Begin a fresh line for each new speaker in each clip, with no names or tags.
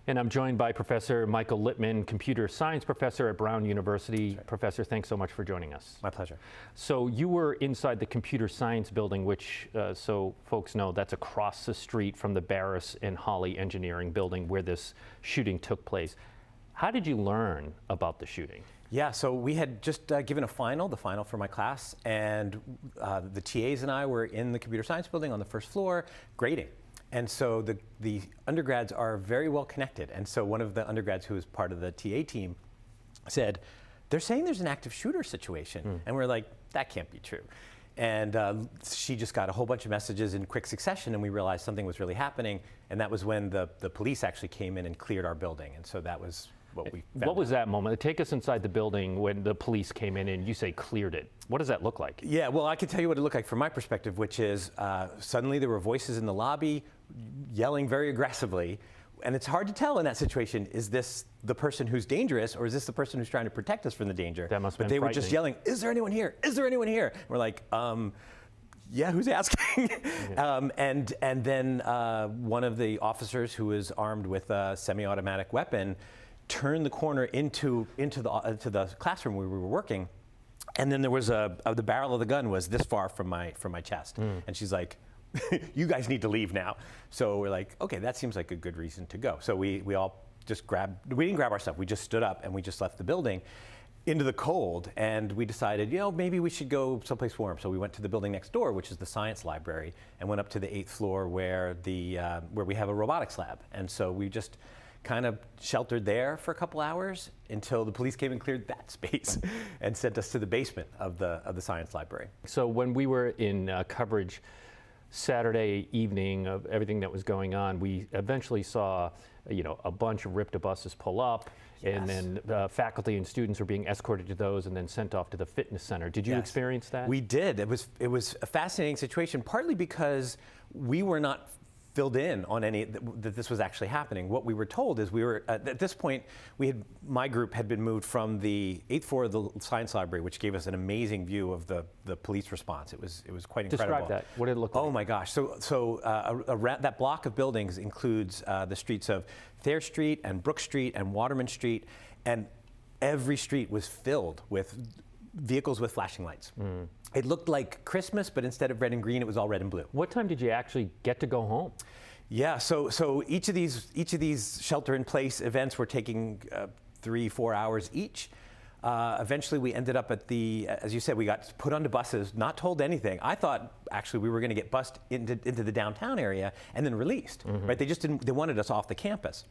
And I'm joined by Professor Michael LIttman, computer science professor at Brown University.
Right.
Professor, thanks so much for joining us.
My pleasure.
So you were inside the computer science building, which, so folks know, that's across the street from the Barris and Holly engineering building where this shooting took place. How did you learn about the shooting?
Yeah, so we had just given the final for my class, and the TAs and I were in the computer science building on the first floor grading. And so the undergrads are very well connected. And so one of the undergrads who was part of the TA team said, they're saying there's an active shooter situation. And we're like, that can't be true. And she just got a whole bunch of messages in quick succession, and we realized something was really happening. And that was when the police actually came in and cleared our building. And so that was what we found.
What was that moment? Take us inside the building when the police came in and you say cleared it. What does that look like?
Yeah, well, I can tell you what it looked like from my perspective, which is suddenly there were voices in the lobby yelling very aggressively. And it's hard to tell in that situation, is this the person who's dangerous, or is this the person who's trying to protect us from the danger?
That must have been
But they were just yelling, is there anyone here? Is there anyone here? And we're like, yeah, who's asking?
Yeah.
And then one of the officers who was armed with a semi-automatic weapon turned the corner into the classroom where we were working, and then there was the barrel of the gun was this far from my chest, and she's like, "You guys need to leave now." So we're like, "Okay, that seems like a good reason to go." So we all just we didn't grab our stuff. We just stood up and we just left the building into the cold, and we decided, maybe we should go someplace warm. So we went to the building next door, which is the science library, and went up to the 8th floor where where we have a robotics lab, and so we just kind of sheltered there for a couple hours until the police came and cleared that space and sent us to the basement of the science library.
So when we were in coverage Saturday evening of everything that was going on, we eventually saw a bunch of RIPTA buses pull up,
Yes.
and then faculty and students were being escorted to those and then sent off to the fitness center. Did you
Yes.
experience that?
We did. It was a fascinating situation, partly because we were not filled in on any that this was actually happening. What we were told is we were at this point my group had been moved from the 8th floor of the science library, which gave us an amazing view of the police response. It was quite incredible.
Describe that. What did it look like?
Oh my gosh! So that block of buildings includes the streets of Thayer Street and Brook Street and Waterman Street, and every street was filled with vehicles with flashing lights. It looked like Christmas, but instead of red and green, it was all red and blue.
What time did you actually get to go home?
Yeah, so each of these shelter-in-place events were taking 3-4 hours each. Eventually, we ended up at as you said, we got put onto buses, not told anything. I thought actually we were going to get bussed into the downtown area and then released. Right? They wanted us off the campus.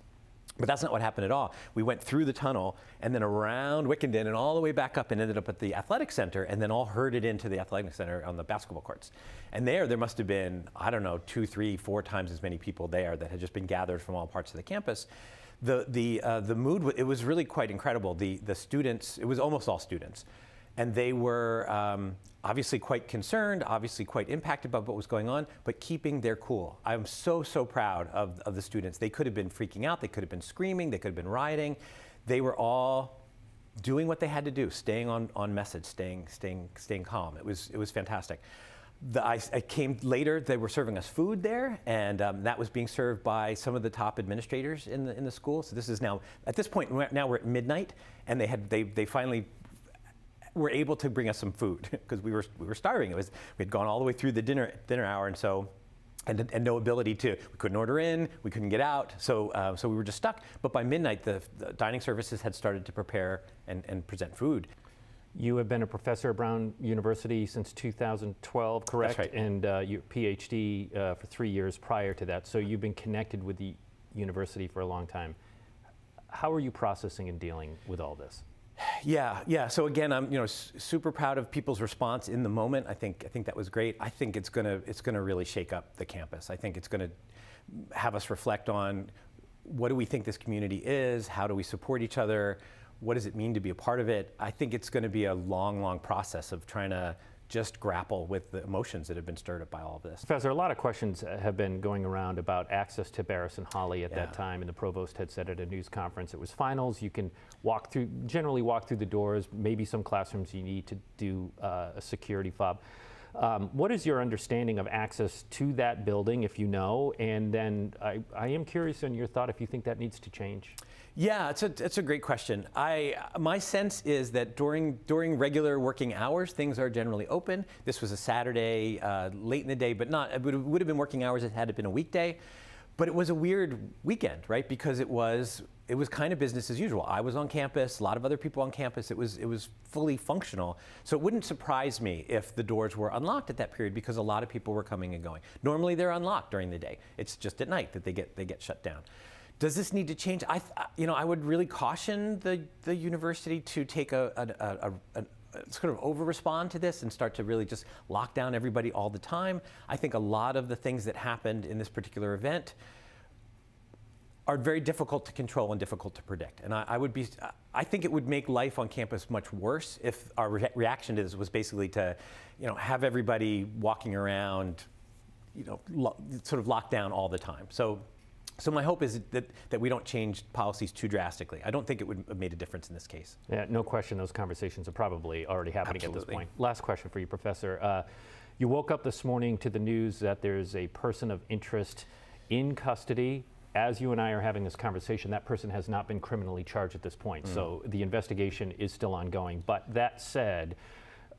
But that's not what happened at all. We went through the tunnel and then around Wickenden and all the way back up and ended up at the athletic center, and then all herded into the athletic center on the basketball courts. And there must have been, I don't know, 2, 3, 4 times as many people there that had just been gathered from all parts of the campus. The mood, it was really quite incredible. The students, it was almost all students. And they were obviously quite concerned, obviously quite impacted by what was going on, but keeping their cool. I'm so proud of the students. They could have been freaking out, they could have been screaming, they could have been rioting. They were all doing what they had to do, staying on message, staying calm. It was fantastic. I came later, they were serving us food there, and that was being served by some of the top administrators in the school. So this is now, at this point, now we're at midnight, and they finally were able to bring us some food because we were starving. We had gone all the way through the dinner hour, and so and no ability we couldn't order in, we couldn't get out, so we were just stuck. But by midnight, the dining services had started to prepare and present food.
You have been a professor at Brown University since 2012, correct?
That's right.
And your PhD for 3 years prior to that. So you've been connected with the university for a long time. How are you processing and dealing with all this?
Yeah. So again, I'm super proud of people's response in the moment. I think that was great. I think it's gonna really shake up the campus. I think it's gonna have us reflect on what do we think this community is, how do we support each other, what does it mean to be a part of it. I think it's going to be a long process of trying to just grapple with the emotions that have been stirred up by all of this.
Professor, a lot of questions have been going around about access to Barris and Holly at that time, and the provost had said at a news conference it was finals. You can generally walk through the doors, maybe some classrooms you need to do a security fob. What is your understanding of access to that building, if you know? And then I am curious on your thought if you think that needs to change.
Yeah, it's a great question. My sense is that during regular working hours, things are generally open. This was a Saturday, late in the day, but it would have been working hours had it been a weekday. But it was a weird weekend, right? Because it was kind of business as usual. I was on campus, a lot of other people on campus. It was fully functional. So it wouldn't surprise me if the doors were unlocked at that period because a lot of people were coming and going. Normally they're unlocked during the day. It's just at night that they get shut down. Does this need to change? I would really caution the university to take a sort of over-respond to this and start to really just lock down everybody all the time. I think a lot of the things that happened in this particular event are very difficult to control and difficult to predict. And I think it would make life on campus much worse if our reaction to this was basically to, have everybody walking around, sort of locked down all the time. So my hope is that we don't change policies too drastically. I don't think it would have made a difference in this case.
Yeah, no question those conversations are probably already happening at this point. Last question for you, Professor. You woke up this morning to the news that there's a person of interest in custody. As you and I are having this conversation, that person has not been criminally charged at this point. So the investigation is still ongoing. But that said,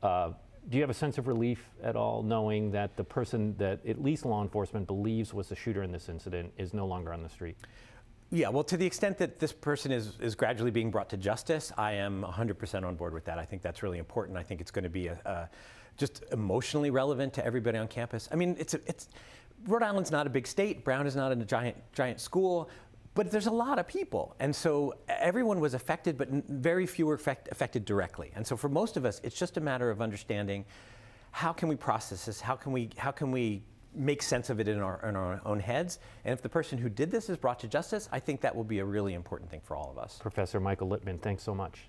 do you have a sense of relief at all knowing that the person that at least law enforcement believes was the shooter in this incident is no longer on the street?
Yeah, well, to the extent that this person is gradually being brought to justice, I am 100% on board with that. I think that's really important. I think it's going to be just emotionally relevant to everybody on campus. I mean, Rhode Island's not a big state. Brown is not in a giant school. But there's a lot of people, and so everyone was affected, but very few were affected directly. And so for most of us, it's just a matter of understanding how can we process this, how can we make sense of it in our own heads. And if the person who did this is brought to justice, I think that will be a really important thing for all of us.
Professor Michael LIttman, thanks so much.